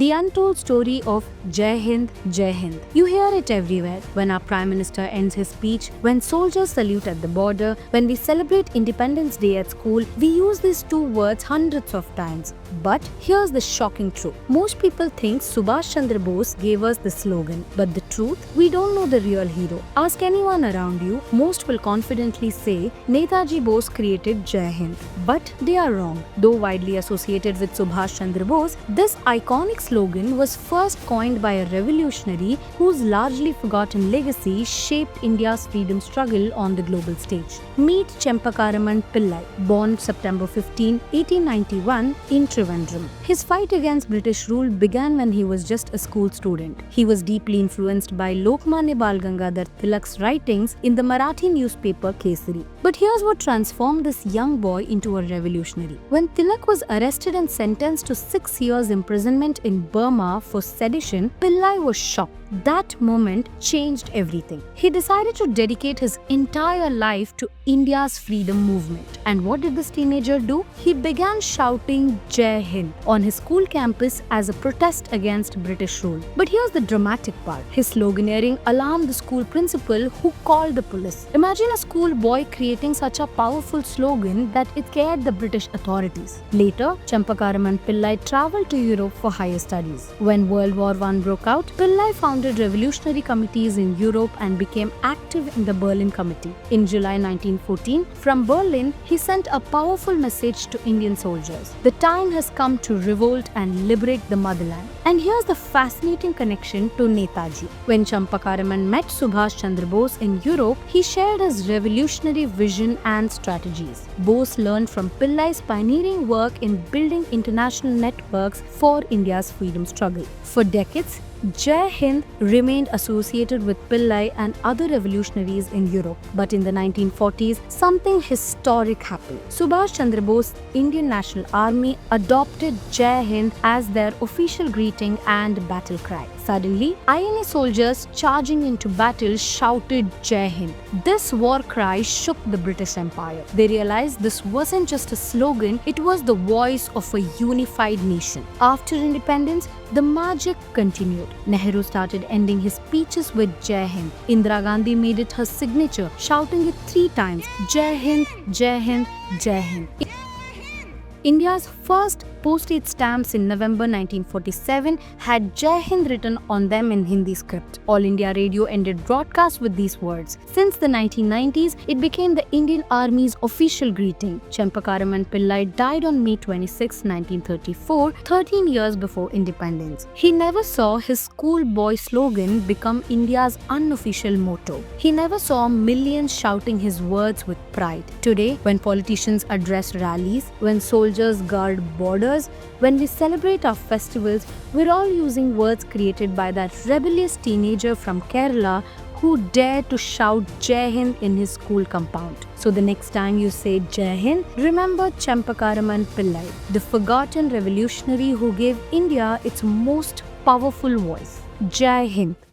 The untold story of Jai Hind, Jai Hind. You hear it everywhere when our Prime Minister ends his speech, when soldiers salute at the border, when we celebrate Independence Day at school. We use these two words hundreds of times. But here's the shocking truth. Most people think Subhas Chandra Bose gave us the slogan. But the truth, we don't know the real hero. Ask anyone around you, most will confidently say Netaji Bose created Jai Hind. But they are wrong. Though widely associated with Subhas Chandra Bose, this iconic slogan was first coined by a revolutionary whose largely forgotten legacy shaped India's freedom struggle on the global stage. Meet Chempakaraman Pillai, born September 15, 1891 in Trivandrum. His fight against British rule began when he was just a school student. He was deeply influenced by Lokmanya Bal Gangadhar Tilak's writings in the Marathi newspaper Kesari. But here's what transformed this young boy into a revolutionary. When Tilak was arrested and sentenced to 6 years imprisonment in Burma for sedition, Pillai was shocked. That moment changed everything. He decided to dedicate his entire life to India's freedom movement. And what did this teenager do? He began shouting Jai Hind on his school campus as a protest against British rule. But here's the dramatic part. His sloganeering alarmed the school principal, who called the police. Imagine a school boy creating such a powerful slogan that it scared the British authorities. Later, Chempakaraman Pillai traveled to Europe for higher studies. When World War I broke out, Pillai founded revolutionary committees in Europe and became active in the Berlin Committee. In July 1914, from Berlin, he sent a powerful message to Indian soldiers. The time has come to revolt and liberate the motherland. And here's the fascinating connection to Netaji. When Chempakaraman met Subhas Chandra Bose in Europe, he shared his revolutionary vision and strategies. Bose learned from Pillai's pioneering work in building international networks for India's freedom struggle. For decades, Jai Hind remained associated with Pillai and other revolutionaries in Europe. But in the 1940s, something historic happened. Subhas Chandra Bose, Indian National Army, adopted Jai Hind as their official greeting and battle cry. Suddenly, INA soldiers charging into battle shouted Jai Hind. This war cry shook the British Empire. They realized this wasn't just a slogan, it was the voice of a unified nation. After independence, the magic continued. Nehru started ending his speeches with Jai Hind. Indira Gandhi made it her signature, shouting it 3 times, Jai Hind, Jai Hind, Jai Hind. India's first postage stamps in November 1947 had Jai Hind written on them in Hindi script. All India Radio ended broadcast with these words. Since the 1990s, it became the Indian Army's official greeting. Chempakaraman Pillai died on May 26, 1934, 13 years before independence. He never saw his schoolboy slogan become India's unofficial motto. He never saw millions shouting his words with pride. Today, when politicians address rallies, when soldiers guard borders, when we celebrate our festivals, we're all using words created by that rebellious teenager from Kerala who dared to shout Jai Hind in his school compound. So the next time you say Jai Hind, remember Chempakaraman Pillai, the forgotten revolutionary who gave India its most powerful voice. Jai Hind.